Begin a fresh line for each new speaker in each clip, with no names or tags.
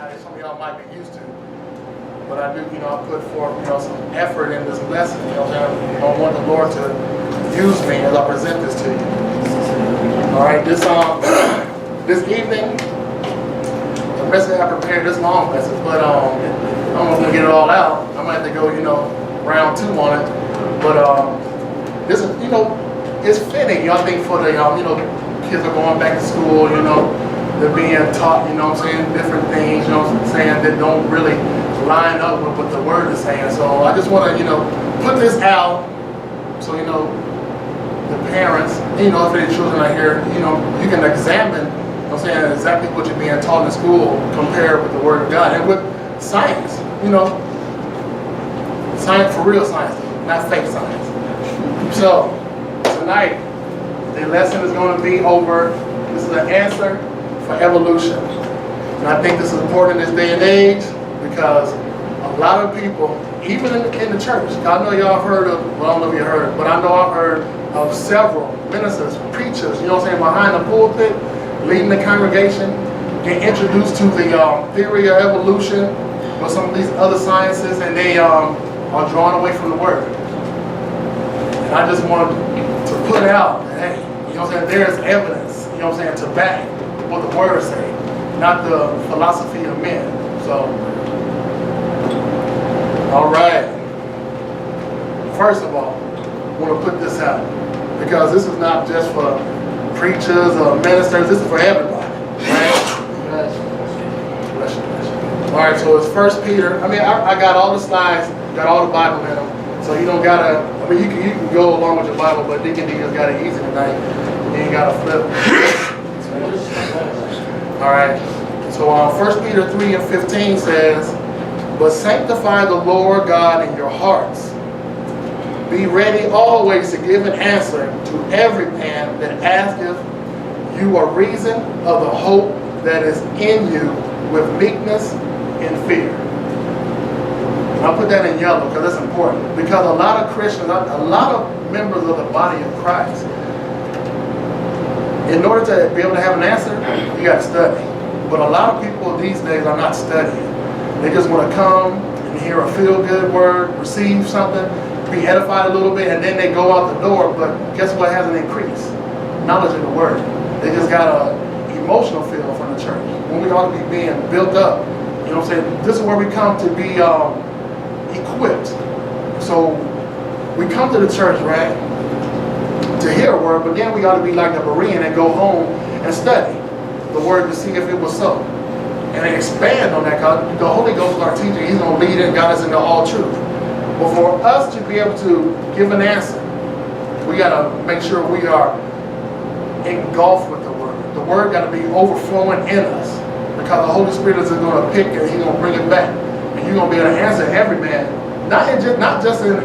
how some of y'all might be used to. But I do, I put forth, some effort in this lesson. I want the Lord to use me as I present this to you. All right, this evening, the message I prepared, this long message, but I'm not gonna get it all out. I might have to go, round 2 on it. But this is, it's fitting. I think for the, kids are going back to school. They're being taught, different things. That don't really line up with what the word is saying. So I just want to, put this out so the parents, if their children are here, you can examine, exactly what you're being taught in school compared with the Word of God and with science, science for real science, not fake science. So tonight, the lesson is going to be over. This is an answer for evolution, and I think this is important in this day and age because a lot of people, even in the church, I know y'all have heard of, well, I don't know if you heard, but I know I've heard of several ministers, preachers, behind the pulpit, leading the congregation, get introduced to the theory of evolution or some of these other sciences, and they are drawn away from the Word. And I just want to put out that, hey, there's evidence, to back what the Word say, not the philosophy of men. So, all right. First of all, I want to put this out because this is not just for preachers or ministers. This is for everybody. Right? All right. So it's 1 Peter. I got all the slides, got all the Bible in them, so you don't gotta. You can go along with your Bible, but Deacon D just got it easy tonight. You ain't gotta flip. All right. So 1 Peter 3:15 says, "But sanctify the Lord God in your hearts. Be ready always to give an answer to every man that asketh you a reason of the hope that is in you with meekness and fear." And I'll put that in yellow because that's important. Because a lot of Christians, a lot of members of the body of Christ, in order to be able to have an answer, you got to study. But a lot of people these days are not studying. They just want to come and hear a feel-good word, receive something, be edified a little bit, and then they go out the door. But guess what hasn't increased? Knowledge of the Word. They just got an emotional feel from the church. When we ought to be being built up. This is where we come to be equipped. So we come to the church, right, to hear a word, but then we ought to be like the Berean and go home and study the word to see if it was so. And expand on that, because the Holy Ghost is our teacher. He's going to lead and guide us into all truth. But for us to be able to give an answer, we got to make sure we are engulfed with the Word. The Word got to be overflowing in us, because the Holy Spirit is going to pick and He's going to bring it back, and you're going to be able to answer every man, not just in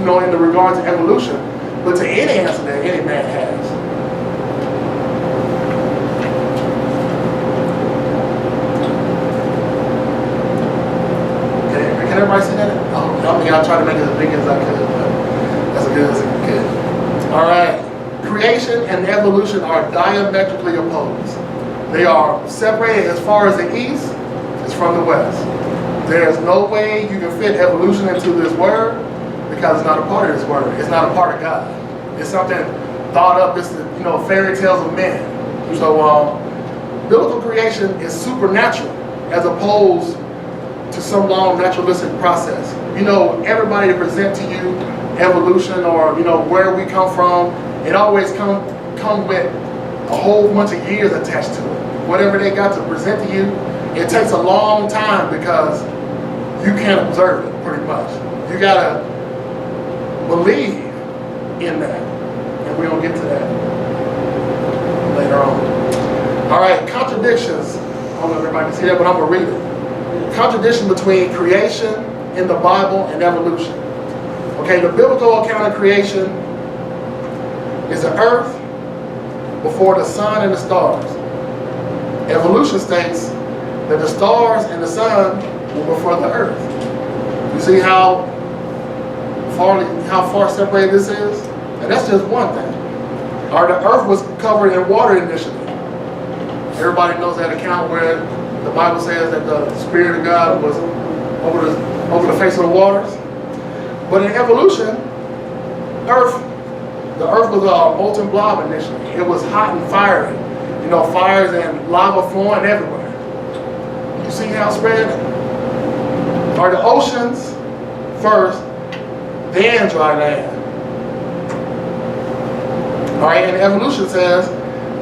in the regards to evolution, but to any answer that any man has. Can everybody see that? I'll try to make it as big as I could, but as good as I could. All right. Creation and evolution are diametrically opposed. They are separated as far as the east is from the west. There's no way you can fit evolution into this word because it's not a part of this word. It's not a part of God. It's something thought up. It's fairy tales of men. So biblical creation is supernatural as opposed to some long naturalistic process. Everybody to present to you evolution or where we come from, it always come with a whole bunch of years attached to it. Whatever they got to present to you, it takes a long time because you can't observe it pretty much. You gotta believe in that, and we're gonna get to that later on. All right, contradictions. I don't know if everybody can see that, but I'm gonna read it. Contradiction between creation in the Bible and evolution. Okay, the biblical account of creation is the earth before the sun and the stars. Evolution states that the stars and the sun were before the earth. You see how far separated this is? And that's just one thing. The earth was covered in water initially. Everybody knows that account where The Bible says that the Spirit of God was over the face of the waters. But in evolution, the earth was a molten blob initially. It was hot and fiery. You know, fires and lava flowing everywhere. You see how it spread? Are the oceans first, then dry land? All right, and evolution says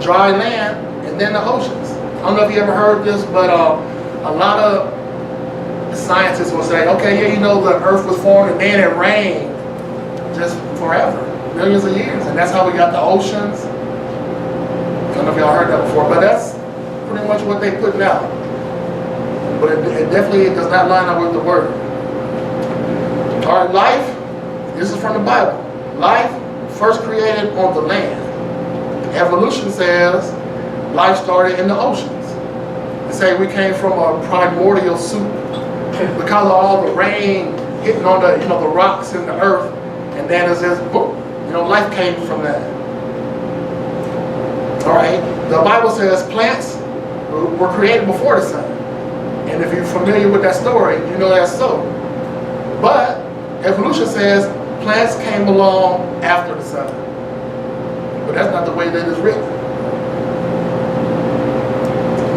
dry land and then the oceans. I don't know if you ever heard this, but a lot of scientists will say, okay, yeah, you know, the earth was formed and then it rained just forever, millions of years, and that's how we got the oceans. I don't know if y'all heard that before, but that's pretty much what they putting out. But it definitely does not line up with the word. All right, life, this is from the Bible. Life first created on the land. Evolution says life started in the oceans. They say we came from a primordial soup because of all the rain hitting on the, the rocks in the earth, and then it's just boom, life came from that. All right, the Bible says plants were created before the sun, and if you're familiar with that story, you know that's so. But evolution says plants came along after the sun, but that's not the way that it's written.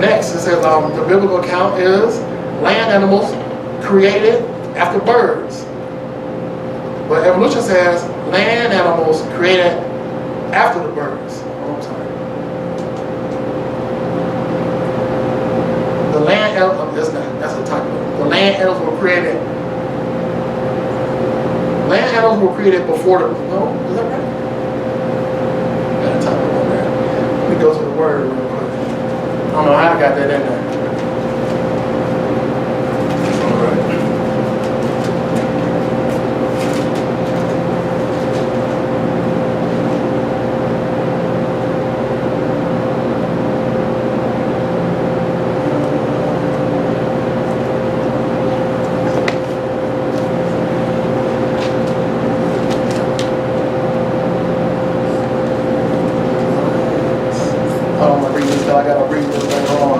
Next, it says the biblical account is land animals created after birds. But evolution says land animals created after the birds. Oh, I'm sorry. The land animals, that's a typo. The land animals were created. Land animals were created before the, no, is that right? Got a typo on there. Let me go to the word real quick. I don't know how I got that in there. I gotta read this thing on.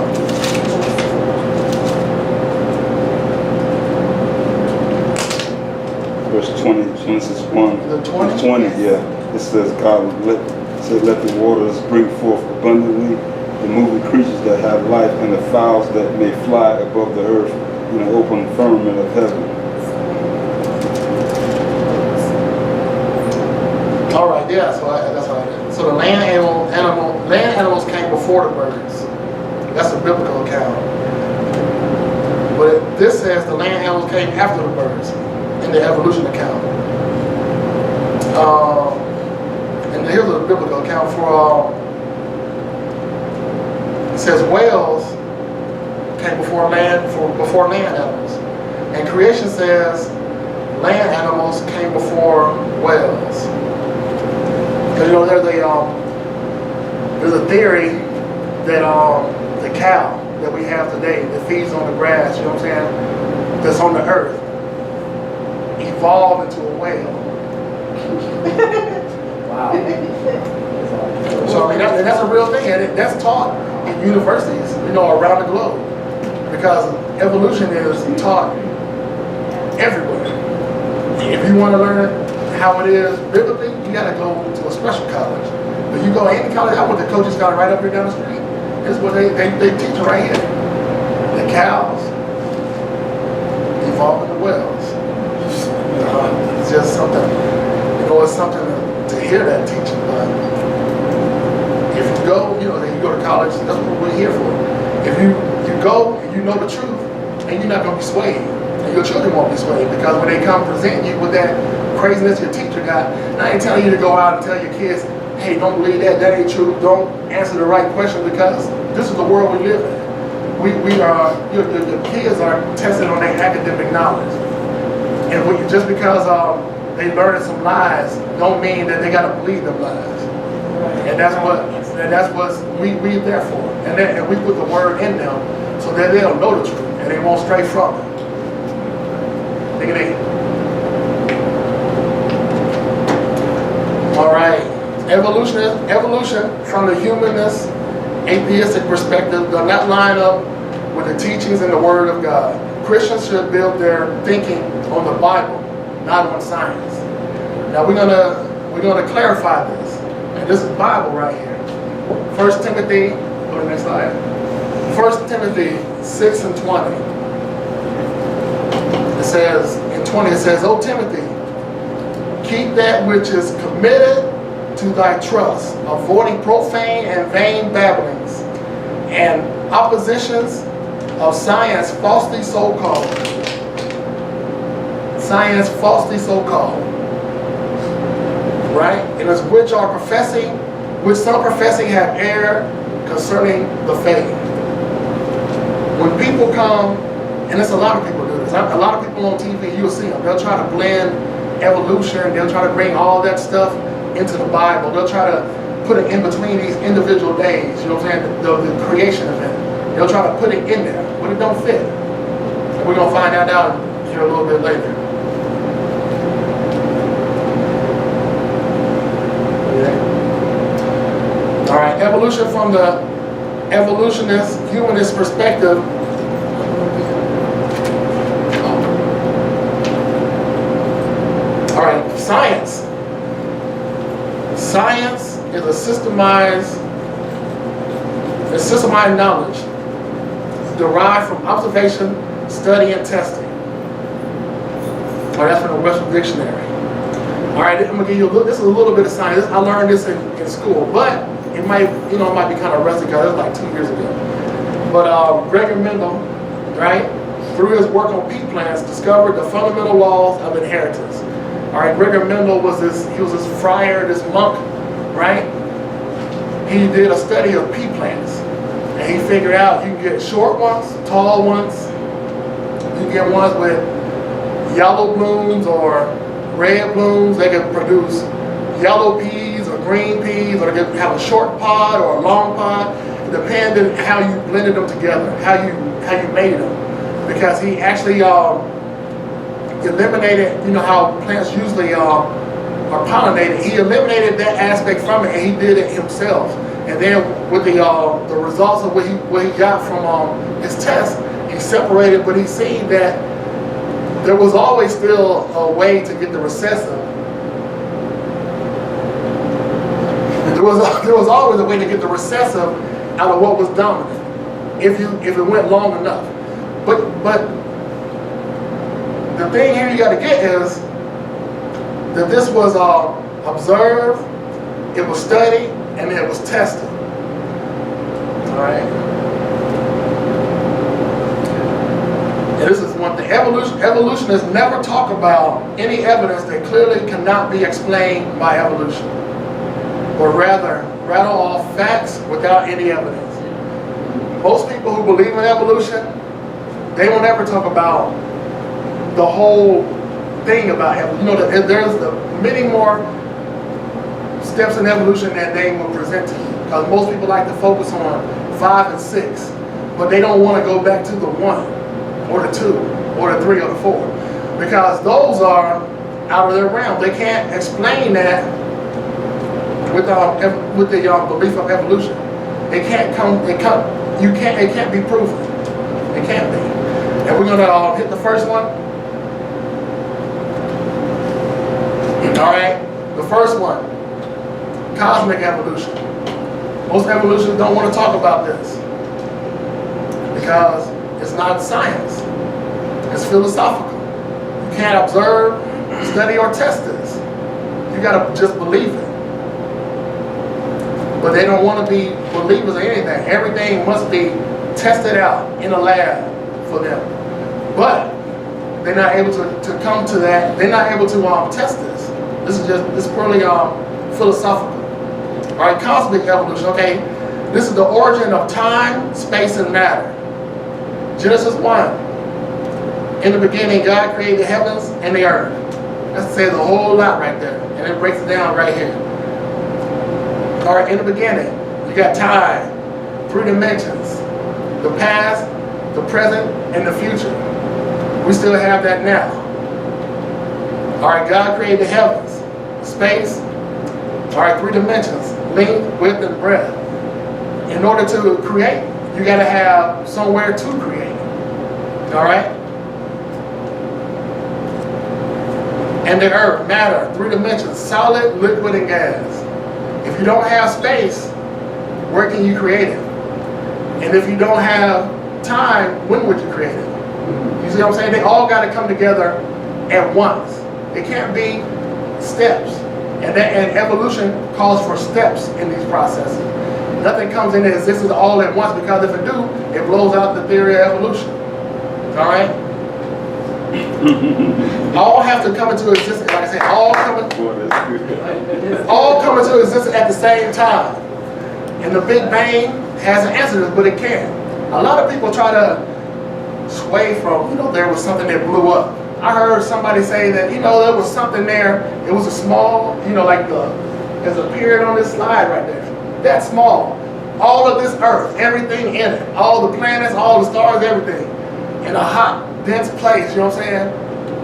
Verse 20, Genesis 1.
The 20?
20, yeah. It says, God said, let the waters bring forth abundantly the moving creatures that have life and the fowls that may fly above the earth in the open firmament of heaven.
All right, yeah, that's what I did. So the land animals came before the birds. That's a biblical account. But this says the land animals came after the birds in the evolution account. And here's a biblical account for, it says whales came before land animals. And creation says land animals came before whales. Because there's a theory that the cow that we have today that feeds on the grass, you know what I'm saying, that's on the earth, evolved into a whale.
Wow.
So I mean, that's a real thing, and that's taught in universities, around the globe, because evolution is taught everywhere. If you want to learn how it is biblically, you got to go to a special college. But you go to any college, I went to Coach's College right up here down the street. This is what they teach right here. The cows evolve into whales. It's just something, it's something to hear that teaching. But if you go, you go to college, that's what we're here for. If you go and you know the truth, and you're not going to be swayed, and your children won't be swayed, because when they come present you with that craziness your teacher got, and I ain't telling you to go out and tell your kids, hey, don't believe that ain't true, don't answer the right question, because this is the world we live in. We are, your kids are tested on their academic knowledge. And just because they learned some lies, don't mean that they got to believe them lies. And that's what we there for. And we put the word in them so that they'll know the truth and they won't stray from it. All right, evolution from the humanist, atheistic perspective does not line up with the teachings and the Word of God. Christians should build their thinking on the Bible, not on science. Now we're gonna clarify this, and this is Bible right here. 1 Timothy, go to the next slide. 1 Timothy 6 and 20. It says, in 20 it says, O Timothy, keep that which is committed to thy trust, avoiding profane and vain babblings, and oppositions of science falsely so called. Science falsely so called. Right? It is which some professing have erred concerning the faith. When people come, and there's a lot of people do this. A lot of people on TV, you'll see them. They'll try to blend evolution. They'll try to bring all that stuff into the Bible. They'll try to put it in between these individual days. You know what I'm saying? The creation event. They'll try to put it in there, but it don't fit. And we're gonna find that out here a little bit later. All right, evolution from the evolutionist, humanist perspective. All right, science. Science is a systemized knowledge derived from observation, study, and testing. All right, that's from the Webster Dictionary. All right, I'm gonna give you this is a little bit of science. I learned this in school, but it might be kind of rusty because it was like 2 years ago. But Gregor Mendel, right, through his work on pea plants, discovered the fundamental laws of inheritance. All right, Gregor Mendel was this friar, this monk, right? He did a study of pea plants, and he figured out you can get short ones, tall ones, you can get ones with yellow blooms or red blooms. They can produce yellow peas or green peas, or they can have a short pod or a long pod. It depended how you blended them together, how you made them. Because he actually eliminated, you know how plants usually are pollinated. He eliminated that aspect from it, and he did it himself. And then with the results of what he got from his test, he separated, but he seen that there was always still a way to get the recessive. There was always a way to get the recessive out of what was dominant, if it went long enough. But the thing here you got to get is that this was observed, it was studied, and it was tested. All right. And this is one thing. Evolutionists never talk about any evidence that clearly cannot be explained by evolution, but rather rattle off facts without any evidence. Most people who believe in evolution, they won't ever talk about the whole thing about evolution. You know, there's many more steps in evolution that they will present to you. Because most people like to focus on 5 and 6, but they don't want to go back to the 1, or the 2, or the 3, or the 4. Because those are out of their realm. They can't explain that with the belief of evolution. It can't be proven. It can't be. And we're gonna hit the first one. All right, the first one, cosmic evolution. Most evolutionists don't want to talk about this because it's not science. It's philosophical. You can't observe, study, or test this. You gotta just believe it. But they don't want to be believers of anything. Everything must be tested out in a lab for them. But they're not able to come to that. They're not able to test this. This is purely philosophical. All right, cosmic evolution. Okay, this is the origin of time, space, and matter. Genesis 1. In the beginning, God created the heavens and the earth. That says a whole lot right there, and it breaks it down right here. All right, in the beginning, you got time, 3 dimensions, the past, the present, and the future. We still have that now. All right, God created the heavens, space, all right, 3 dimensions, length, width, and breadth. In order to create you got to have somewhere to create. All right? And the earth, matter, 3 dimensions, solid, liquid, and gas. If you don't have space, where can you create it? And if you don't have time, when would you create it? You see what I'm saying? They all got to come together at once. It can't be steps. And evolution calls for steps in these processes. Nothing comes into existence all at once, because if it do, it blows out the theory of evolution. All right? All have to come into existence. Like I said, all come into existence at the same time. And the Big Bang has an answer to this, but it can't. A lot of people try to sway from, there was something that blew up. I heard somebody say that, there was something there. It was a small, like there's a period on this slide right there. That small. All of this earth, everything in it, all the planets, all the stars, everything, in a hot, dense place, you know what I'm saying?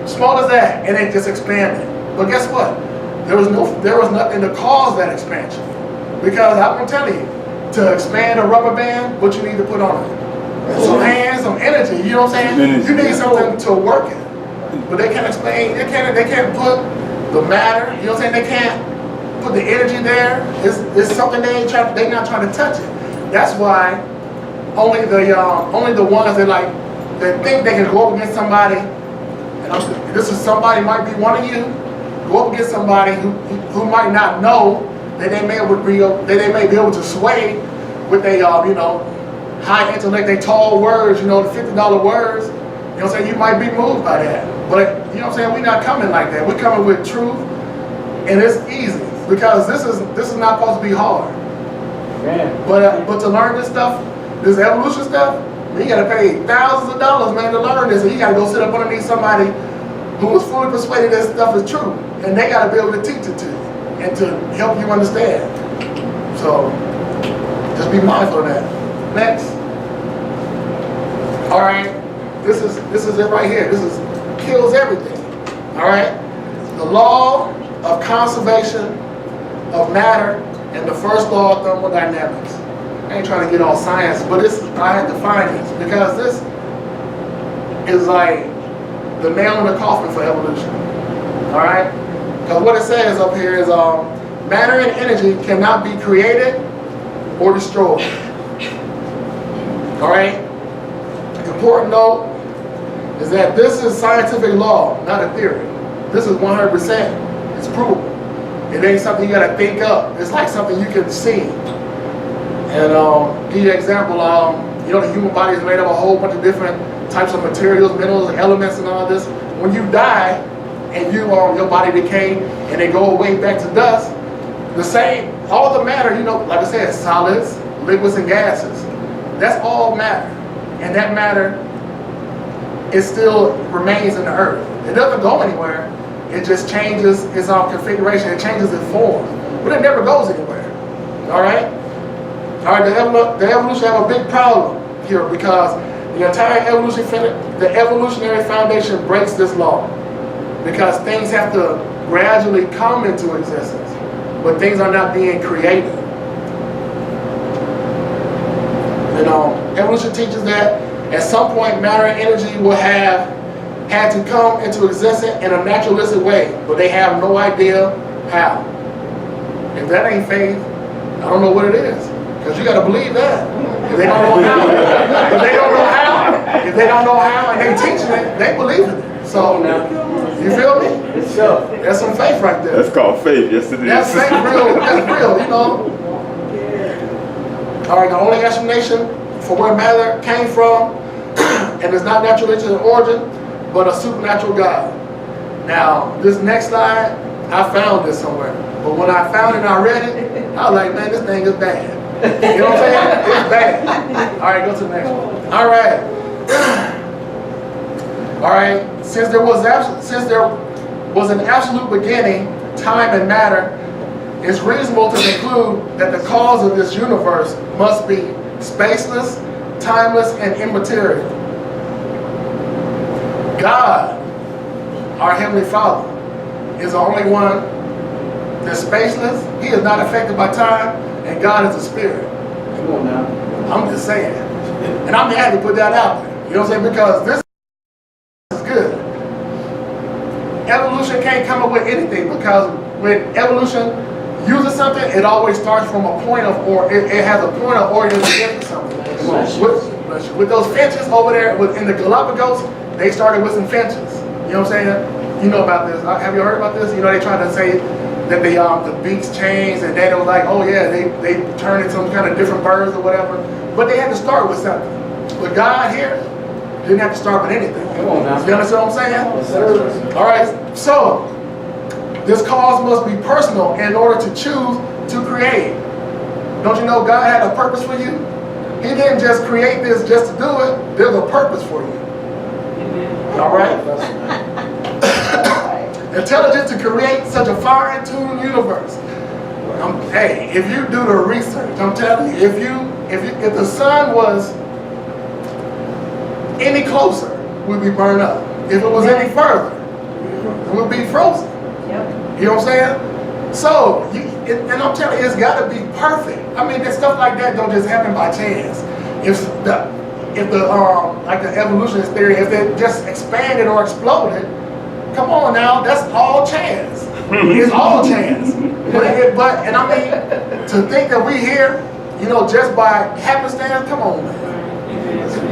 Small as that, and it just expanded. But guess what? There was nothing to cause that expansion. Because I'm gonna tell you, to expand a rubber band, what you need to put on it? Some hands, some energy, you know what I'm saying? You need something to work it. But they can't explain, they can't put the matter, you know what I'm saying? They can't put the energy there. It's something they're not trying to touch it. That's why only the ones that think they can go up against somebody, and somebody might be one of you, go up against somebody who might not know that they may be able to sway with their high intellect, they tall words, the $50 words. You know what I'm saying? You might be moved by that. But you know what I'm saying? We're not coming like that. We're coming with truth, and it's easy. Because this is not supposed to be hard. Yeah. But to learn this stuff, this evolution stuff, you gotta pay thousands of dollars, man, to learn this. And you gotta go sit up underneath somebody who is fully persuaded that stuff is true. And they gotta be able to teach it to you and to help you understand. So just be mindful of that. Next. All right. This is it right here. This kills everything. All right. The law of conservation of matter and the first law of thermodynamics. I ain't trying to get all science, but I had to find this because this is like the nail in the coffin for evolution. All right? Because what it says up here is matter and energy cannot be created or destroyed. All right? Important note is that this is scientific law, not a theory. This is 100%. It's provable. It ain't something you gotta think up. It's like something you can see. And give you an example, the human body is made of a whole bunch of different types of materials, minerals, elements, and all this. When you die and your body decay and they go away back to dust, all the matter, like I said, solids, liquids, and gases. That's all matter. And that matter, it still remains in the earth. It doesn't go anywhere. It just changes its configuration. It changes its form, but it never goes anywhere. All right. All right. The evolution have a big problem here because the entire evolutionary foundation breaks this law because things have to gradually come into existence, but things are not being created. Evolution teaches that at some point matter and energy will had to come into existence in a naturalistic way, but they have no idea how. If that ain't faith, I don't know what it is. Because you got to believe that. If they don't know how, and they teaching it, they believe in it. So, you feel me? That's some faith right there.
That's called faith, yes it is.
That's faith, that's real, All right, the only explanation for where matter came from, and it's not natural in origin, but a supernatural God. Now, this next slide, I found this somewhere. But when I found it and I read it, I was like, man, this thing is bad. You know what I'm saying? It's bad. All right, go to the next one. All right. All right. Since there was an absolute beginning, time and matter, it's reasonable to conclude that the cause of this universe must be spaceless, timeless, and immaterial. God, our Heavenly Father, is the only one that's spaceless. He is not affected by time, and God is a spirit.
Come on now.
I'm just saying. And I had to put that out there. You know what I'm saying? Because this is good. Evolution can't come up with anything, because when evolution uses something, it always starts from a point of, or it has a point of origin to something. With those finches over there in the Galapagos, they started with some finches. You know what I'm saying? You know about this. Have you heard about this? You know, they tried to say that the beaks changed, and then it was like, oh yeah, they turned into some kind of different birds or whatever. But they had to start with something. But God here didn't have to start with anything.
Come on now.
You understand what I'm saying?
Yes, sir.
All right, so this cause must be personal in order to choose to create. Don't you know God had a purpose for you? He didn't just create this just to do it. There's a purpose for you. All right? Intelligent to create such a fine-tuned universe. Hey, if you do the research, I'm telling you, if the sun was any closer, we'd be burned up. If it was any further, it would be frozen.
Yep.
You know what I'm saying? So, and I'm telling you, it's got to be perfect. I mean, that stuff like that don't just happen by chance. If the evolutionist theory, if it just expanded or exploded, come on now, that's all chance. It's all chance. And I mean, to think that we here, you know, just by happenstance, come on, man.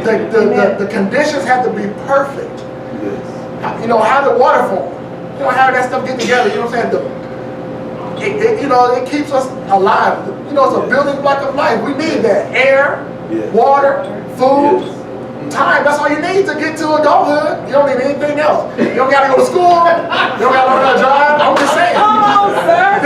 The conditions have to be perfect.
Yes.
You know, how the water form. You know, how that stuff get together. You know what I'm saying? You know, it keeps us alive. You know, it's a building block of life. We need that. Air,
Yes.
water, food,
Yes.
time. That's all you need to get to adulthood. You don't need anything else. You don't got to go to school. You don't got to learn how to drive. I'm just saying.
Oh, sir.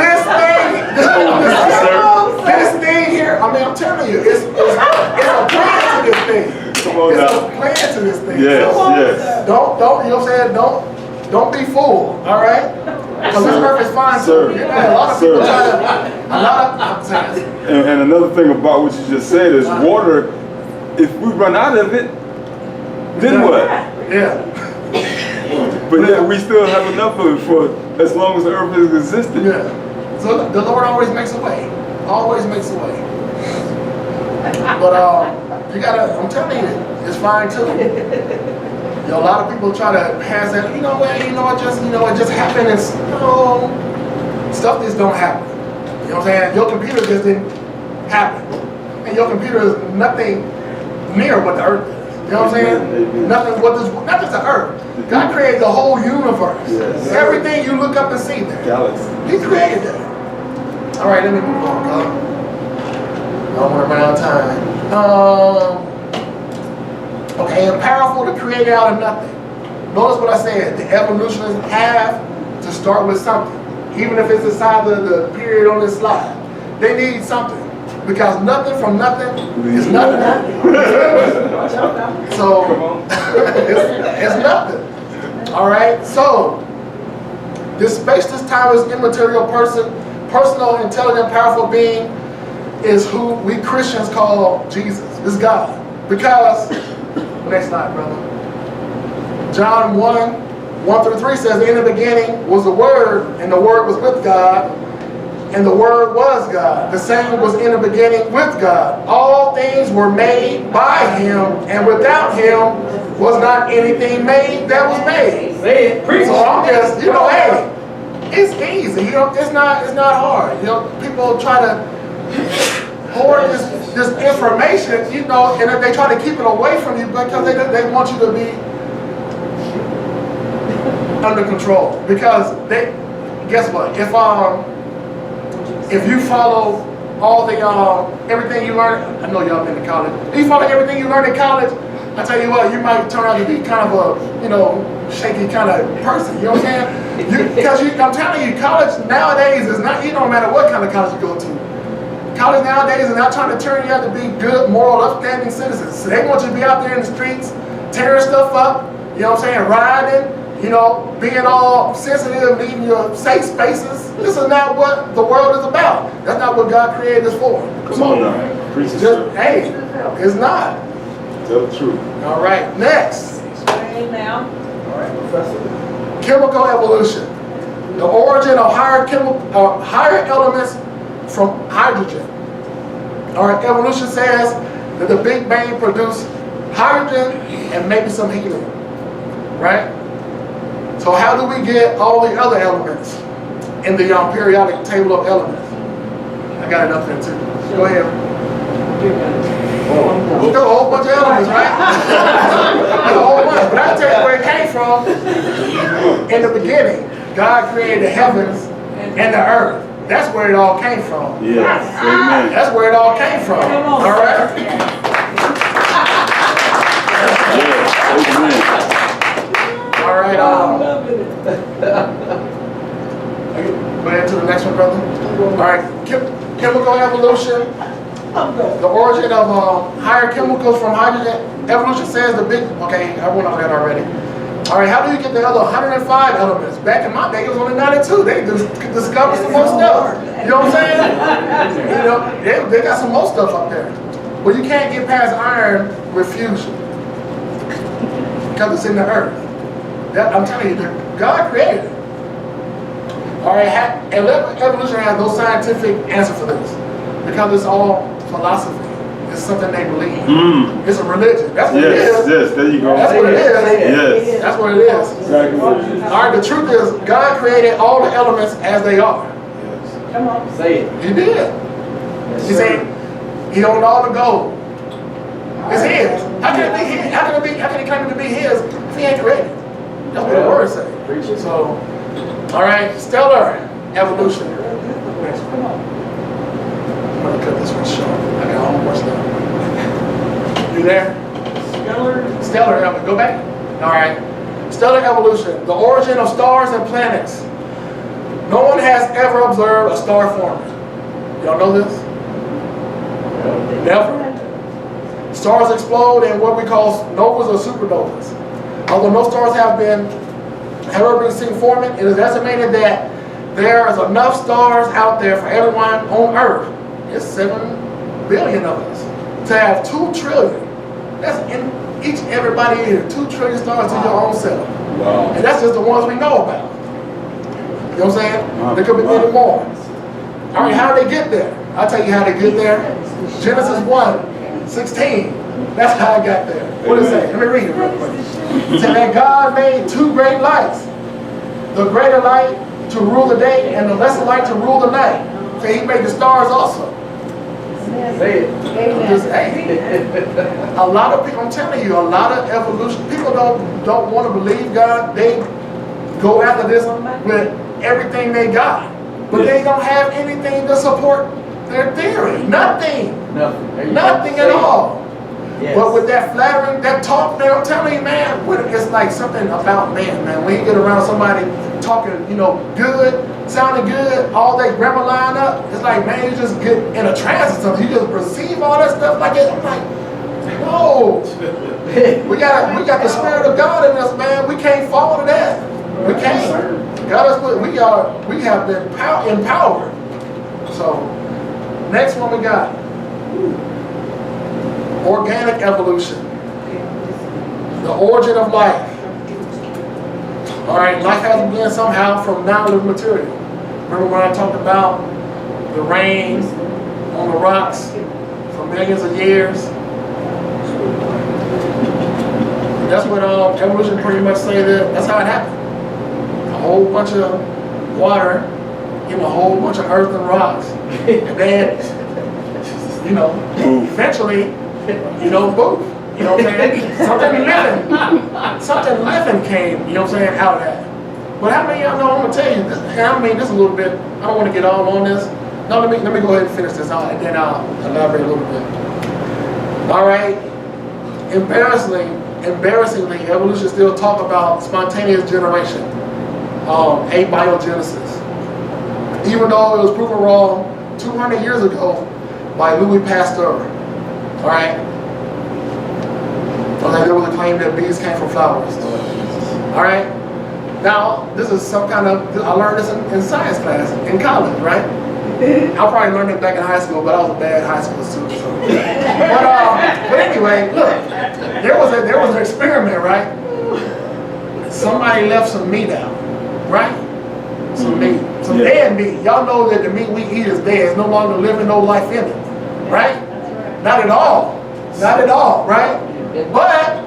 This thing here, I mean, I'm telling you, it's a plan to this thing.
Come on
It's
now.
a plan to this thing.
Yes,
So,
yes.
don't, you know what I'm saying? Don't be fooled, all right? Because this earth is fine
Sir.
too. Yeah, a lot of people
Sir.
I'm saying.
And another thing about what you just said is water, if we run out of it, then what?
Yeah.
But yet we still have enough of it for as long as the earth is existing.
Yeah. So the Lord always makes a way. Always makes a way. But you gotta, I'm telling you, it's fine too. You know, a lot of people try to pass that, it just happened, and no, stuff just don't happen. You know what I'm saying? Your computer just didn't happen. And your computer is nothing near what the earth is. You know what I'm saying?
Amen.
Not just the earth. God created the whole universe.
Yes.
Everything you look up and see there.
Galaxy.
He created that. All right, let me move on, God. I don't want to run out of time. Okay, and powerful to create out of nothing. Notice what I said. The evolutionists have to start with something. Even if it's the size of the period on this slide. They need something. Because nothing from nothing is nothing. So,
Come on.
it's nothing. All right, so this spaceless, timeless, immaterial person, personal, intelligent, powerful being is who we Christians call Jesus. It's God. Because, next slide, brother. John 1:1-3 says, in the beginning was the Word, and the Word was with God, and the Word was God. The same was in the beginning with God. All things were made by Him, and without Him was not anything made that was made.
Say it. Preach.
So I'm just, hey, it's easy. It's not hard. People try to hoard this information, and they try to keep it away from you because they want you to be under control. Because guess what? If you follow all the everything you learn, I know y'all been to college. If you follow everything you learn in college, I tell you what, you might turn out to be kind of a, shaky kind of person. You know what I'm saying? Because I'm telling you, college nowadays is not. It don't matter what kind of college you go to. College nowadays is not trying to turn you out to be good, moral, upstanding citizens. So they want you to be out there in the streets, tearing stuff up. You know what I'm saying? Riding. Being all sensitive, leaving your safe spaces. This is not what the world is about. That's not what God created us for.
Come on now. Preach it,
Just,
sir.
hey, it's not.
Tell the truth.
All right, next.
Explain now.
All right, Professor.
Chemical evolution. The origin of higher elements from hydrogen. All right, evolution says that the Big Bang produced hydrogen and maybe some helium, right? So how do we get all the other elements in the periodic table of elements? I got it up there too. Go ahead. There's a whole bunch of elements, right? There's a whole bunch, but I'll tell you where it came from. In the beginning, God created the heavens and the earth. That's where it all came from.
Yes. Amen.
That's where it all came from.
Come on,
All right?
Yes. Amen.
All right. Go ahead to the next one, brother. All right. Chemical evolution. The origin of higher chemicals from hydrogen. Evolution says the big. Okay, I went over that already. All right. How do you get the other 105 elements? Back in my day, it was only 92. They discovered some more stuff. You know what I'm saying? You know, they got some more stuff up there. But you can't get past iron with fusion because it's in the earth. I'm telling you, God created it. All right, evolution has no scientific answer for this because it's all philosophy. It's something they believe. It's a religion. That's what it is.
Yes, there you go.
That's what it is.
Yes.
That's what it is.
Exactly what it is.
All right, the truth is, God created all the elements as they are.
Yes.
Come on.
Say it.
He did. He said He owned all the gold. It's His. How can it be His? How can it claim to be His if He ain't created? That's what the word says. So, all right, stellar evolution.
Come on.
I'm gonna cut this one short. I got a whole bunch left. You there? Stellar evolution. Go back. All right. Stellar evolution. The origin of stars and planets. No one has ever observed a star forming. Y'all know this? Never. Stars explode in what we call novas or supernovas. Although no stars have ever been seen forming, it is estimated that there is enough stars out there for everyone on Earth. It's 7 billion of us to have 2 trillion. That's in each and everybody here. 2 trillion stars in your own self.
Wow.
And that's just the ones we know about. You know what I'm saying? There could be many more. All right, how do they get there? I'll tell you how they get there. Genesis 1:16. That's how I got there. What does it say? Let me read it real quick. It said that God made 2 great lights. The greater light to rule the day and the lesser light to rule the night. So He made the stars also.
Say it.
Just, hey, a lot of people, I'm telling you, a lot of evolution, people don't want to believe God. They go after this with everything they got. But they don't have anything to support their theory. Nothing. Nothing at all.
Yes.
But with that flattering, that talk, man, I'm telling you, man, it's like something about man. When you get around somebody talking, good, sounding good, all day grammar line up, it's like, man, you just get in a trance or something. You just perceive all that stuff like it. I'm like, no. We got the Spirit of God in us, man. We can't fall to that. We can't. We have been empowered. So, next one we got. Organic evolution. The origin of life. All right, life has begun somehow from non-living material. Remember when I talked about the rain on the rocks for millions of years? That's what evolution pretty much say that's how it happened. A whole bunch of water in a whole bunch of earth and rocks. And then, eventually, boom. You know what I'm saying? Something living came, out of that. But how many of y'all know, I'm going to tell you, this a little bit, I don't want to get all on this. No, let me go ahead and finish this out, and then I'll elaborate a little bit. All right. Embarrassingly, evolution still talk about spontaneous generation, abiogenesis. Even though it was proven wrong 200 years ago by Louis Pasteur. All right. Okay, there was a claim that bees came from flowers. All right. Now, this is some kind of, I learned this in science class in college, right? I probably learned it back in high school, but I was a bad high school student. So. But anyway, look, there was an experiment, right? Somebody left some meat out, right? Some meat, some dead meat. Y'all know that the meat we eat is dead. It's no longer living, no life in it, right? Not at all. Not at all, right? But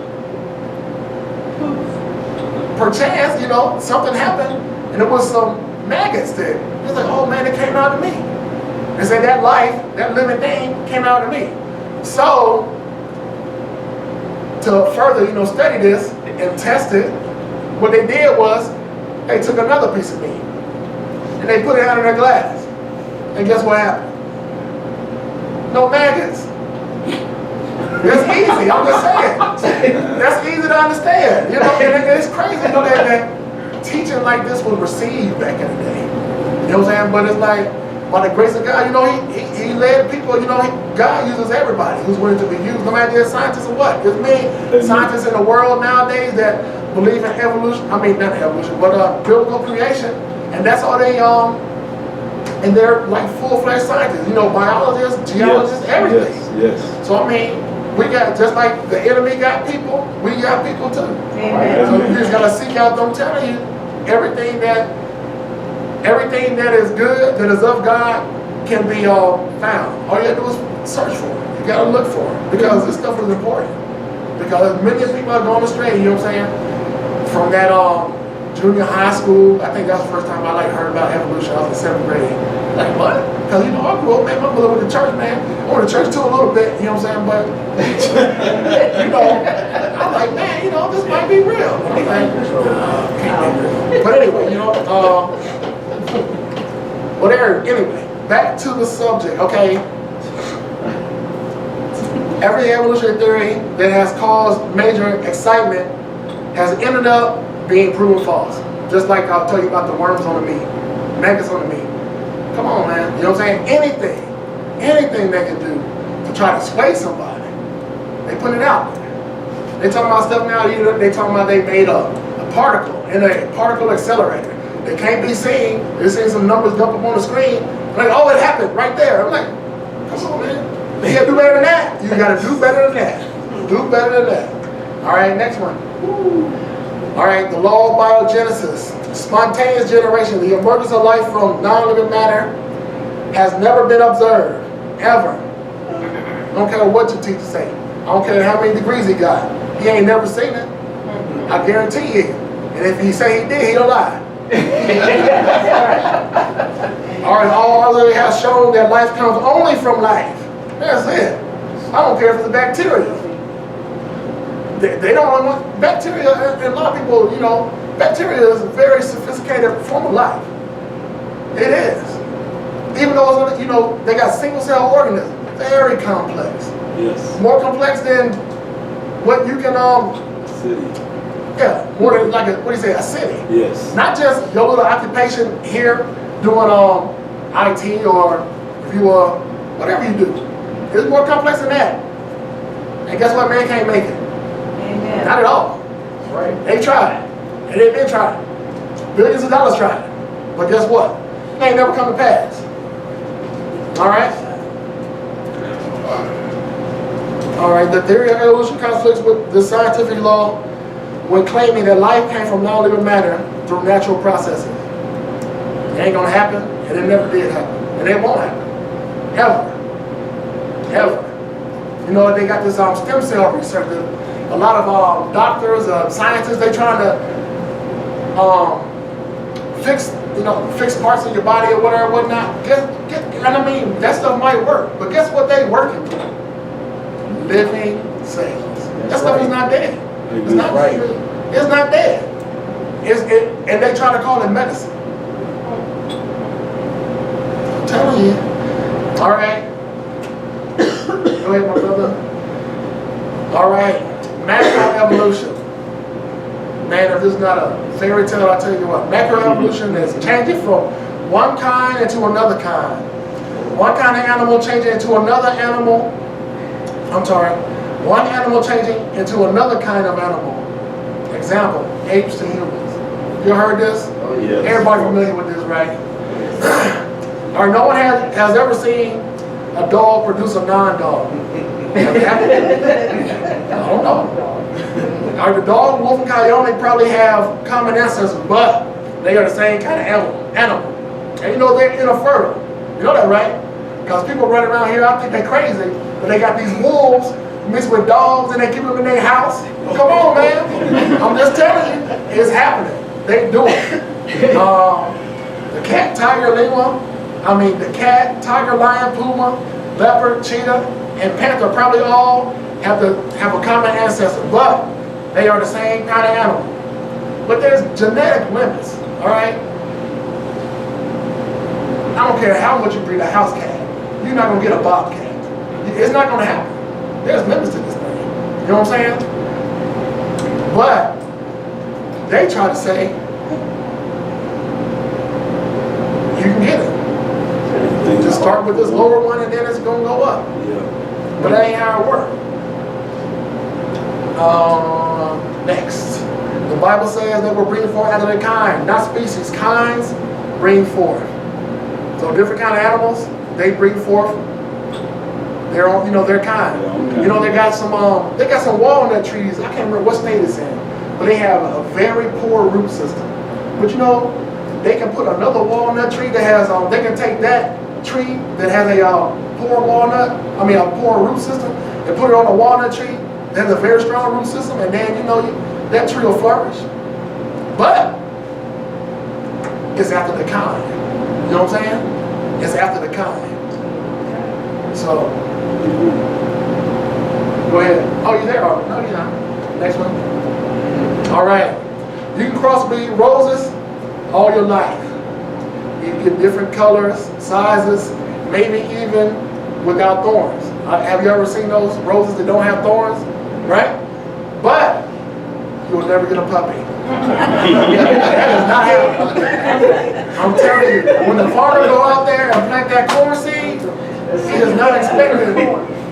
perchance, you know, something happened and it was some maggots there. It's like, oh man, it came out of me. They say that life, that living thing came out of me. So, to further, you know, study this and test it, what they did was they took another piece of meat and they put it out in their glass. And guess what happened? No maggots. That's easy, I'm just saying. That's easy to understand. You know, and it's crazy, you know, that teaching like this was received back in the day. You know what I'm saying? But it's like, by the grace of God, you know, he led people, you know, God uses everybody who's willing to be used, no matter if they're scientists or what. There's many scientists in the world nowadays that believe in evolution, I mean, not evolution, but biblical creation, and that's all they, and they're like full-fledged scientists, you know, biologists, geologists, everything.
Yes.
So, I mean, we got, just like the enemy got people, we got people too.
Amen.
So you just gotta seek out, I'm telling you, everything that is good, that is of God, can be found. All you have to do is search for it. You gotta look for it, because this stuff is important. Because many people are going astray, you know what I'm saying? From that junior high school, I think that was the first time I heard about evolution. I was in 7th grade. Like, what? Because, you know, I grew up, man, my mother went to church, man. I went to church too a little bit, you know what I'm saying? But, you know, I'm like, man, you know, this might be real. I'm like, can't be real. But anyway, you know, anyway, back to the subject, okay? Every evolutionary theory that has caused major excitement has ended up being proven false. Just like I'll tell you about the worms on the meat, maggots on the meat. Come on, man. You know what I'm saying? Anything they can do to try to sway somebody, they put it out there. They talking about stuff now, they talking about they made a particle in a particle accelerator. They can't be seen. They're seeing some numbers dump up on the screen. Like, oh, it happened right there. I'm like, come on, man. You gotta do better than that. You gotta do better than that. Do better than that. All right, next one. All right, the law of biogenesis. Spontaneous generation, the emergence of life from non-living matter has never been observed, ever. I don't care what your teacher say. I don't care how many degrees he got. He ain't never seen it. I guarantee you. And if he say he did, he'll lie. All right, all of it has shown that life comes only from life. That's it. I don't care if it's a bacteria. They don't want bacteria, and a lot of people, you know, bacteria is a very sophisticated form of life. It is. Even though, it's, you know, they got single cell organisms, very complex.
Yes.
More complex than what you can,
City.
yeah, more than like a, what do you say, a city.
Yes.
Not just your little occupation here doing IT or if you whatever you do. It's more complex than that. And guess what? Man can't make it.
Amen.
Not at all.
Right.
They tried. And they've been trying. Billions of dollars tried. But guess what? It ain't never come to pass. All right? All right, the theory of evolution conflicts with the scientific law when claiming that life came from non-living matter through natural processes. It ain't gonna happen, and it never did happen. And it won't happen. Ever. Ever. You know, they got this stem cell research. A lot of doctors, scientists, they trying to fix parts of your body or whatever, whatnot. And I mean, that stuff might work, but guess what they working for? Living cells. That stuff is not dead. It's not
Right.
It's not dead. And they try to call it medicine. I'm telling you. All right. Go ahead, my brother. All right. Macroevolution. Man, if this is not a fairy tale, I'll tell you what. Macroevolution is changing from one kind into another kind. One kind of animal changing into another animal. I'm sorry. One animal changing into another kind of animal. Example, apes to humans. You heard this?
Oh, yes.
Everybody familiar with this, right? Or no one has ever seen a dog produce a non-dog. Have you happened? I don't know. Or the dog, wolf, and coyote probably have common ancestors, but they are the same kind of animal. And you know they're infertile. You know that, right? Because people running around here, I think they're crazy, but they got these wolves mixed with dogs and they keep them in their house. Come on, man. I'm just telling you, it's happening. They do it. The cat, tiger, lima, the cat, tiger, lion, puma, leopard, cheetah, and panther probably all have a common ancestor, but they are the same kind of animal. But there's genetic limits, all right? I don't care how much you breed a house cat, you're not gonna get a bobcat. It's not gonna happen. There's limits to this thing. You know what I'm saying? But they try to say you can get it. Just start with this lower one and then it's gonna go up. But that ain't how it works. Next. The Bible says they will bring forth after their kind, not species, kinds bring forth. So different kind of animals, they bring forth their own, their kind. They got some walnut trees. I can't remember what state it's in, but they have a very poor root system. But they can put another walnut tree that has, they can take that tree that has a poor root system and put it on a walnut tree that has a very strong root system, and then that tree will flourish. But it's after the kind. You know what I'm saying? It's after the kind. So go ahead. Oh, you there? Oh, no, you're not. Next one. All right. You can crossbreed roses all your life. You get different colors, sizes, maybe even without thorns. Have you ever seen those roses that don't have thorns? Right? But you will never get a puppy. That is not happening. I'm telling you, when the farmer go out there and plant that corn seed, he is not expecting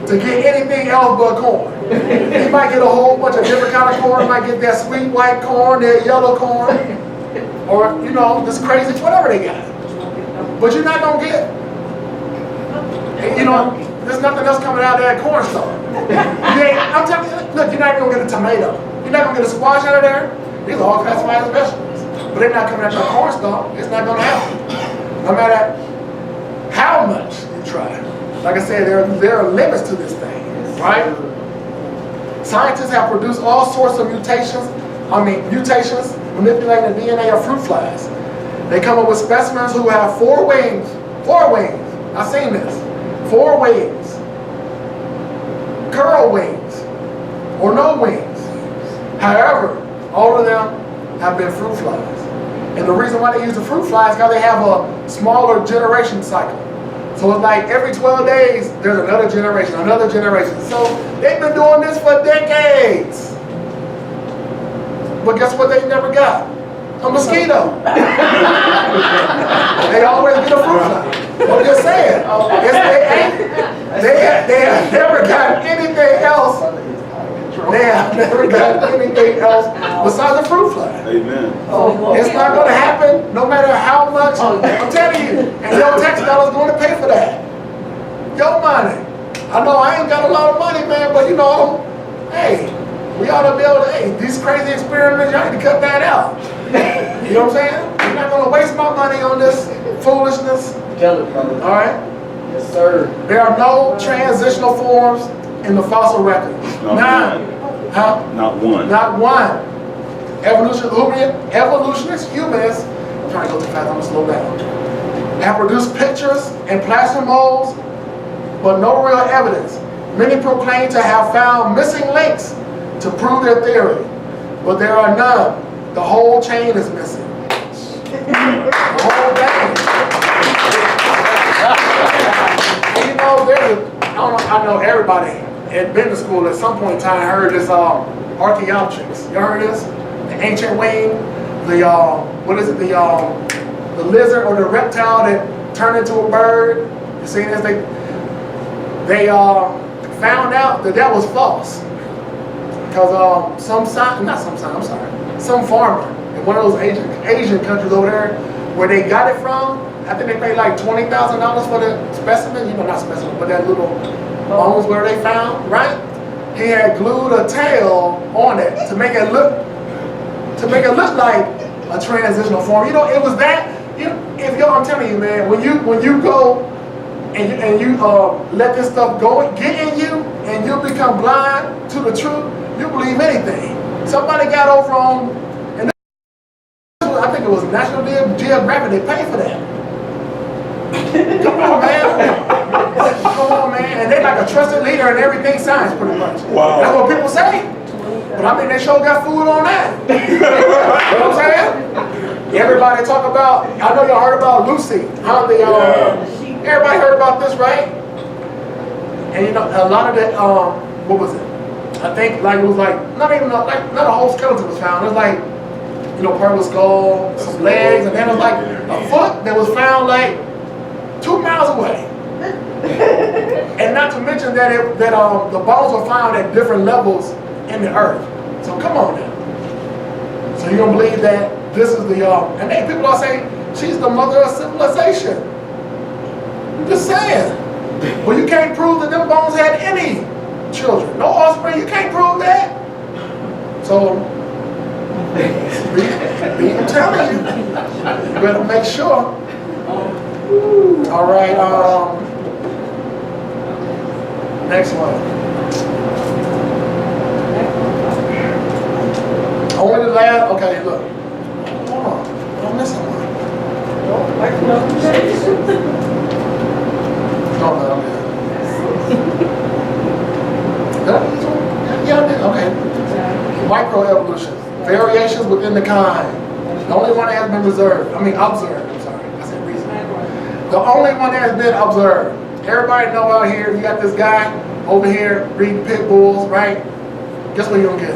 to get anything else but corn. He might get a whole bunch of different kind of corn. He might get that sweet white corn, that yellow corn, or this crazy, whatever they got. But you're not gonna get, there's nothing else coming out of that corn store. I'm telling you, look, you're not even gonna get a tomato. You're not gonna get a squash out of there. These are all classified as vegetables. But they're not coming out of the corn store. It's not gonna happen. No matter how much you try. Like I said, there are limits to this thing, right? Scientists have produced all sorts of mutations manipulating the DNA of fruit flies. They come up with specimens who have 4 wings. 4 wings. I've seen this. 4 wings. Curl wings. Or no wings. However, all of them have been fruit flies. And the reason why they use the fruit flies is because they have a smaller generation cycle. So it's like every 12 days, there's another generation. So they've been doing this for decades. But guess what they never got? A mosquito. They always get a fruit fly. I'm just saying. They have never got anything else. They have never got anything else besides a fruit fly.
Amen.
It's not going to happen no matter how much. I'm telling you. And your tax dollar's going to pay for that. Your money. I know I ain't got a lot of money, man, but hey, we ought to be able to, these crazy experiments, y'all need to cut that out. You know what I'm saying? You're not going to waste my money on this foolishness.
Tell it, brother.
All right?
Yes, sir.
There are no transitional forms in the fossil record. None. Huh?
Not one.
Not one. Evolutionists, humans, I'm trying to go too fast, I'm going to slow down, have produced pictures and plaster molds, but no real evidence. Many proclaim to have found missing links to prove their theory, but there are none. The whole chain is missing. The whole thing. I know everybody at business school at some point in time heard this Archaeopteryx. You heard this? The ancient wing, the lizard or the reptile that turned into a bird. You see this? They found out that was false. Because some farmer in one of those Asian countries over there, where they got it from, I think they paid like $20,000 for the specimen, not specimen, but that little bones where they found, right? He had glued a tail on it to make it look like a transitional form. It was that. I'm telling you, man, when you go and you let this stuff go, get in you, and you become blind to the truth, you believe anything. Somebody got over on, and I think it was National Geographic, they paid for that. Come on, man. Come on, man. And they like a trusted leader in everything science, pretty much.
Wow.
That's what people say. But I mean, they sure got food on that. You know what I'm saying? Everybody talk about, I know y'all heard about Lucy. How they, everybody heard about this, right? And you know, a lot of that, what was it? I think like it was like, not even, like, not a whole skeleton was found. It was like, you know, part of the skull, some legs, and then it was like a foot that was found like 2 miles away. And not to mention that the bones were found at different levels in the earth. So come on now. So you don't believe that this is the and then people are saying she's the mother of civilization. I'm just saying. Well, you can't prove that them bones had any children, no offspring. You can't prove that. So I'm telling you, you better make sure. All right. Next one. Only the last. Okay, look. Hold on. I'm missing one. No, I'm good. Did I do this one? Yeah, I did. Okay. Microevolution. Variations within the kind. The only one that has been observed. I'm sorry. I said reason. The only one that has been observed. Everybody know out here, you got this guy over here breeding pit bulls, right? Guess what you don't get?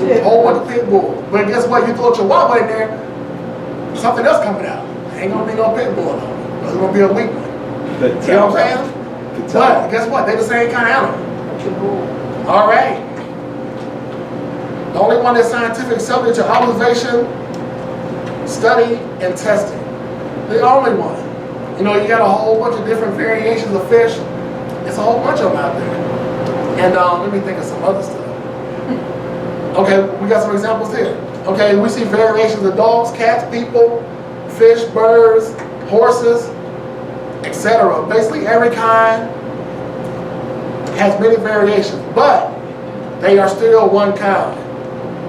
A whole bunch of pit bulls. But guess what? You throw Chihuahua in there, something else coming out. Ain't gonna be no pit bull though. It's gonna be a weak one. You know what I'm saying? But guess what? They're the same kind of animal. All right. The only one that's scientific subject to observation, study, and testing. The only one. You know, you got a whole bunch of different variations of fish. It's a whole bunch of them out there. And let me think of some other stuff. Okay, we got some examples here. Okay, we see variations of dogs, cats, people, fish, birds, horses, etc. Basically every kind has many variations, but they are still one kind.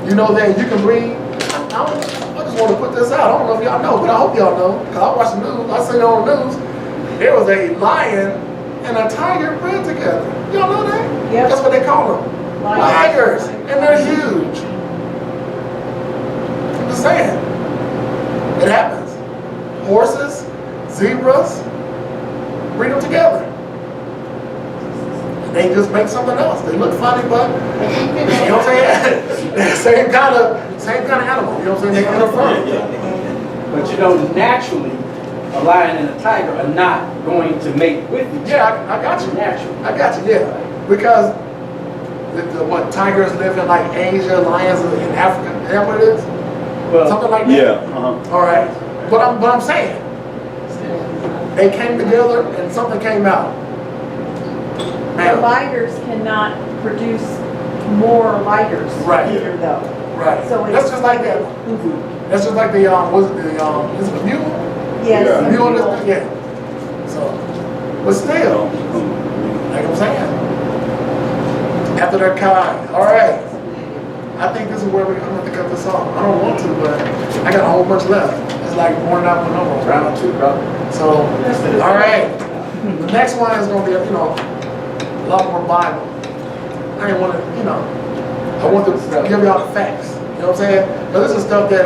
You know that you can breed. I just want to put this out. I don't know if y'all know, but I hope y'all know, because I watch the news. I seen it on the news. There was a lion and a tiger bred together. Y'all know that?
Yep.
That's what they call them. Tigers. And they're huge. I'm just saying. It happens. Horses, zebras, breed them together. They just make something else. They look funny, but you know what I'm saying? same kind of animal. You know what I'm saying? They kind of fun.
But you know, naturally, a lion and a tiger are not going to mate with each other.
Yeah, I got you.
Naturally.
I got you. Yeah, because what tigers live in like Asia, lions in Africa. Is that what it is?
Well,
Something like that.
Yeah.
All right. But I'm saying they came together and something came out.
The lighters cannot produce more lighters
Right.
either though.
Right.
So
That's just like that.
Mhm.
That's just like the was it the is it a mule?
Yes.
Yeah.
the
Mule
mule.
is yeah. So, but still, like I'm saying, after their kind. All right. I think this is where I'm going to cut this off. I don't want to, but I got a whole bunch left. It's like more than I went over.
round 2, bro.
So, all right. The next one is going to be, a lot more Bible. I didn't want to, I want to give y'all the facts. You know what I'm saying? But this is stuff that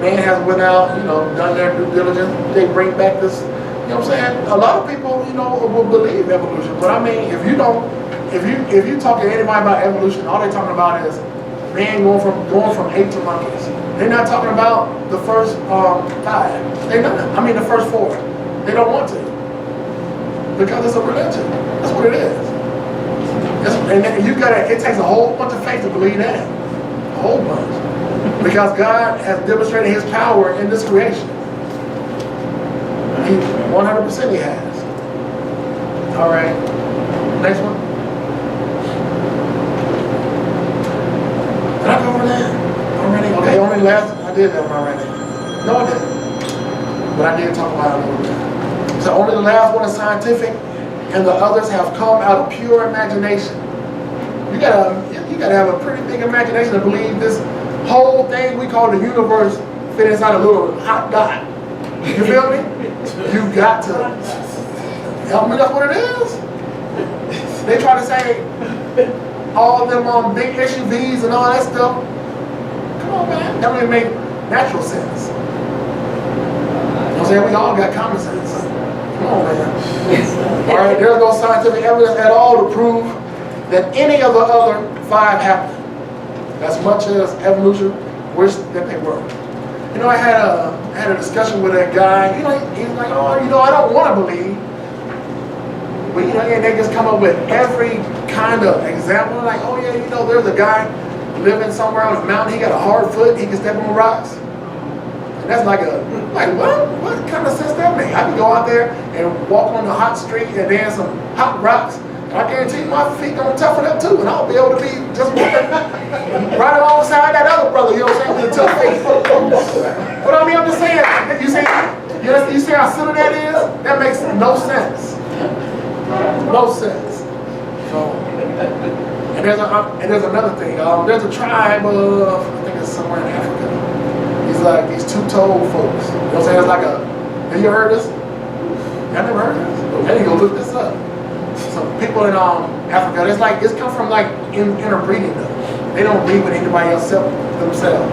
man has went out, done their due diligence. They bring back this, you know what I'm saying? A lot of people, will believe evolution. But I mean, if you talk to anybody about evolution, all they're talking about is man going from ape to monkeys. They're not talking about the first 5. They're not. I mean, the first 4. They don't want to. Because it's a religion. That's what it is. And it takes a whole bunch of faith to believe that. A whole bunch. Because God has demonstrated his power in this creation. 100% he has. All right. Next one. Did I cover that already? Okay, only last. I did that one already. No, I didn't. But I did talk about it a little bit. So said only the last one is scientific, and the others have come out of pure imagination. You gotta have a pretty big imagination to believe this whole thing we call the universe fit inside a little hot dot. You feel me? You got to help me. That's what it is. They try to say all them big SUVs and all that stuff. Come on, man. That don't even make natural sense. You know what I'm saying? We all got common sense. Come on, man. All right, there's no scientific evidence at all to prove that any of the other 5 happened, as much as evolution wished that they were. You know, I had a discussion with a guy. You know, he's like, oh, you know, I don't want to believe. But you know, and they just come up with every kind of example. Like, oh yeah, you know, there's a guy living somewhere on a mountain. He got a hard foot. He can step on rocks. And that's like what kind of sense that make? I can go out there and walk on the hot street and there's some hot rocks. And I guarantee my feet gonna toughen up too, and I'll be able to be just walking right alongside that other brother. You know what I'm saying? With the tough feet. But I mean, I'm just saying. You see how silly that is? That makes no sense. No sense. So, and there's another thing. There's a tribe of, I think it's somewhere in Africa. He's like these two-toed folks. You know what I'm saying? It's like have you heard this? Y'all never heard this? Okay, you go look this up. So people in Africa, it's come from like interbreeding them. They don't breed with anybody else except themselves.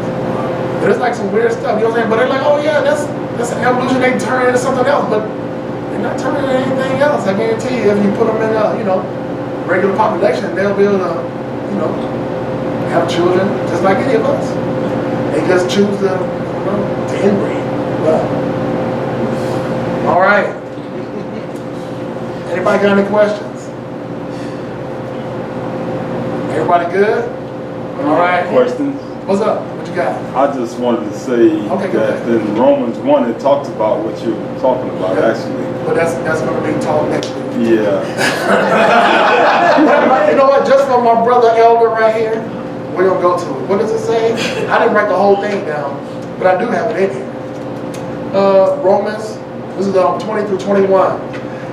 But it's like some weird stuff. You know what I'm saying? But they're like, oh yeah, that's an evolution. They turn into something else, but they're not turning into anything else. I guarantee you, if you put them in regular population, they'll be able to, have children just like any of us. They just choose to inbreed. But, all right. Anybody got any questions? Everybody good? All right.
Questions?
What's up? What you got?
I just wanted to say that in Romans 1 it talks about what you're talking about actually.
But that's going to be taught next week.
Yeah.
You know what? Just for my brother Elder right here, we're going to go to it. What does it say? I didn't write the whole thing down, but I do have it in here. Romans, this is 20 through 21.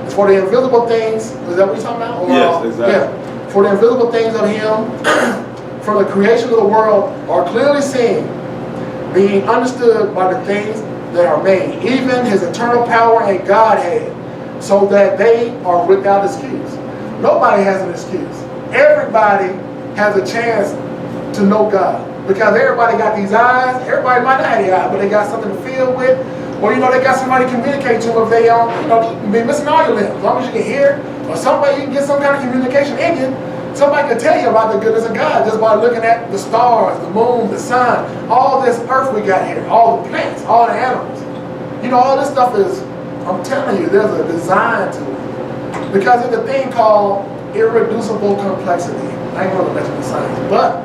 It's for the invisible things. Is that what you're talking about? Or,
yes, exactly.
Yeah. For the invisible things of Him from the creation of the world are clearly seen, being understood by the things that are made, even His eternal power and Godhead, so that they are without excuse. Nobody has an excuse. Everybody has a chance to know God, because everybody got these eyes. Everybody might not have the eye, but they got something to feel with, or they got somebody to communicate to. If they you be missing all your limbs, as long as you can hear, or somebody you can get some kind of communication in you. Somebody can tell you about the goodness of God just by looking at the stars, the moon, the sun, all this earth we got here, all the plants, all the animals. All this stuff is, I'm telling you, there's a design to it. Because it's a thing called irreducible complexity. I ain't going to mention the science, but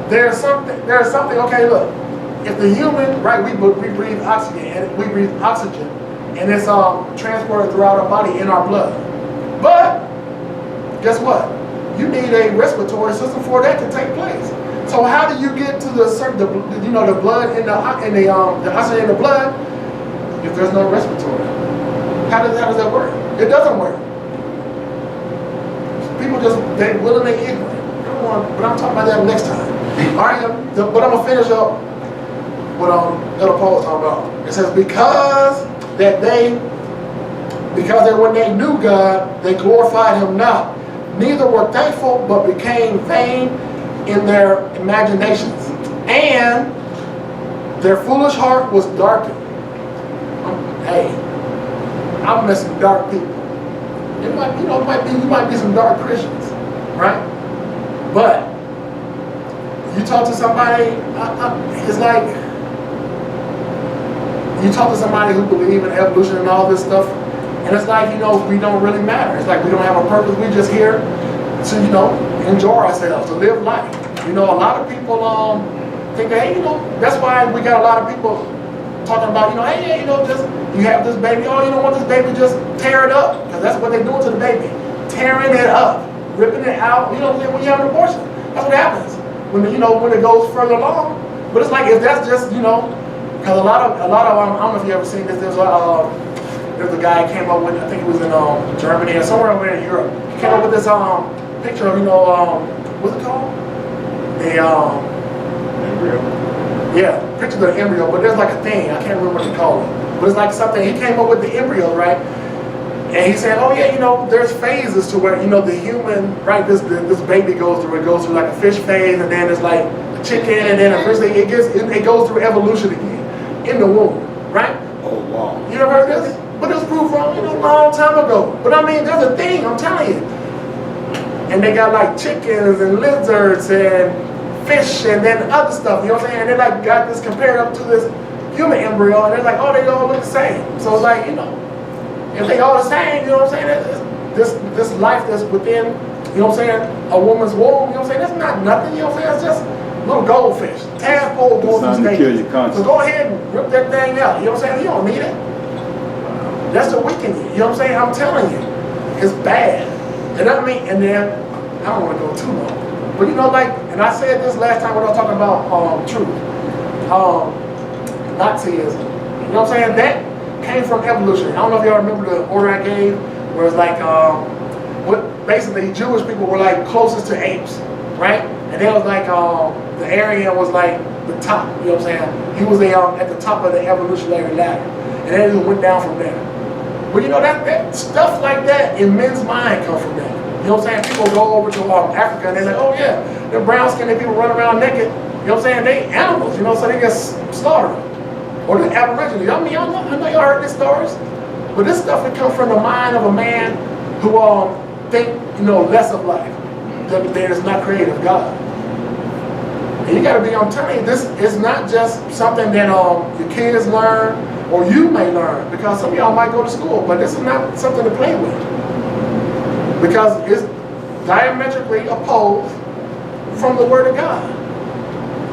there's something, okay, look, if the human, right, we breathe oxygen, and it's transported throughout our body in our blood. But guess what? You need a respiratory system for that to take place. So how do you get to the blood in the oxygen in the blood if there's no respiratory? How does that work? It doesn't work. People they willingly ignorant. But I'm talking about that next time. All right, but I'm gonna finish up what Elder Paul was talking about. It says because when they knew God, they glorified Him not. Neither were thankful, but became vain in their imaginations, and their foolish heart was darkened. Hey, I'm with some dark people. You might be some dark Christians, right? But you talk to somebody, it's like you talk to somebody who believes in evolution and all this stuff. And it's like, we don't really matter. It's like we don't have a purpose. We're just here to, enjoy ourselves, to live life. A lot of people think that, hey, that's why we got a lot of people talking about, hey, you have this baby. Oh, you don't want this baby, just tear it up. Because that's what they're doing to the baby. Tearing it up, ripping it out. When you have an abortion, that's what happens. When it goes further along. But it's like, if that's just, because a lot of I don't know if you ever seen this, there's there's a guy who came up with, I think it was in Germany or somewhere over in Europe. He came up with this picture of, what's it called? The yeah, picture of the embryo, but there's like a thing, I can't remember what they call it. But it's like something, he came up with the embryo, right? And he said, oh yeah, there's phases to where, the human, right, this baby goes through. It goes through like a fish phase, and then it's like a chicken, and then eventually it goes through evolution again in the womb, right?
Oh, wow.
You ever heard this? But it was proved wrong, a long time ago. But I mean, there's a thing, I'm telling you. And they got like chickens and lizards and fish and then other stuff, you know what I'm saying? And they like got this compared up to this human embryo, and they're like, oh, they all look the same. So it's like, if they all the same, you know what I'm saying? This life that's within, you know what I'm saying, a woman's womb, you know what I'm saying? That's not nothing, you know what I'm saying? It's just little goldfish, tadpole going through stages. So go ahead and rip that thing out, you know what I'm saying? You don't need it. That's to weaken you, you know what I'm saying? I'm telling you, it's bad. And I mean, and then, I don't want to go too long, but and I said this last time when I was talking about truth, Nazism, you know what I'm saying? That came from evolution. I don't know if y'all remember the order I gave, where it's like, basically Jewish people were like closest to apes, right? And then it was like, the Aryan was like the top, you know what I'm saying? He was at the top of the evolutionary ladder. And then it went down from there. But that stuff like that in men's mind come from that. You know what I'm saying? People go over to Africa and they're like, oh yeah, the brown skinned people run around naked. You know what I'm saying? They animals, so they get slaughtered. Or the Aborigines. I know y'all heard these stories. But this stuff that comes from the mind of a man who think, less of life. That there is not creative God. And you gotta be, I'm telling you, this is not just something that your kids learn or you may learn, because some of y'all might go to school, but this is not something to play with. Because it's diametrically opposed from the Word of God.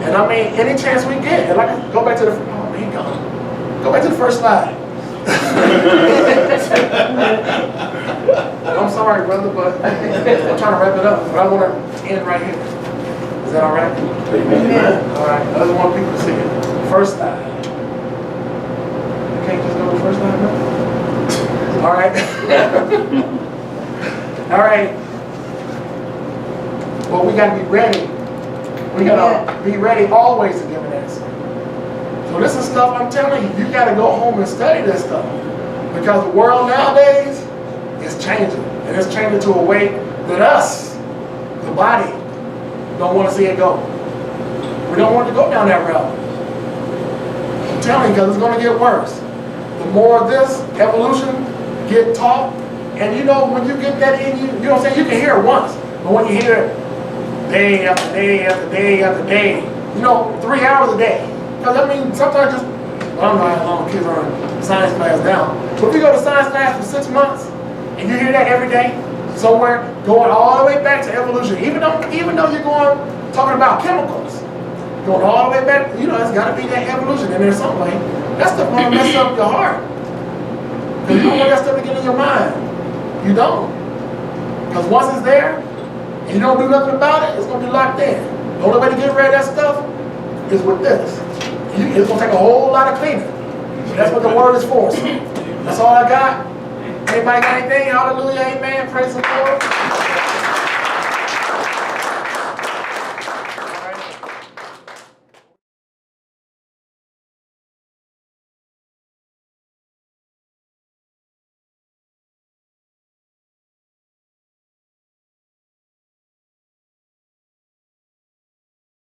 And I mean, any chance we get, and go back to the, oh, he gone. Go back to the first slide. I'm sorry, brother, but I'm trying to wrap it up, but I want to end right here. Is that all right?
Amen.
All right, I just want people to see it. First slide. You can't just go to the first slide, no? All right. All right. Well, we got to be ready. We got to be ready always to give an answer. So this is stuff I'm telling you. You got to go home and study this stuff. Because the world nowadays is changing. And it's changing to a way that us, the body, don't want to see it go. We don't want to go down that route. I'm telling you, because it's going to get worse. The more of this evolution get taught, and when you get that in you, you know what I'm saying? You can hear it once. But when you hear it day after day after day after day, 3 hours a day. Because I mean, sometimes I don't know how long kids are in science class now. But if you go to science class for 6 months, and you hear that every day, somewhere, going all the way back to evolution, even though you're talking about chemicals, going all the way back, it's got to be that evolution in there some way. That stuff going to mess up your heart. Because you don't want that stuff to get in your mind. You don't. Because once it's there, and you don't do nothing about it, it's going to be locked in. The only way to get rid of that stuff is with this. It's going to take a whole lot of cleaning. That's what the word is for. So that's all I got. Anybody got anything? Hallelujah, amen. Praise the Lord.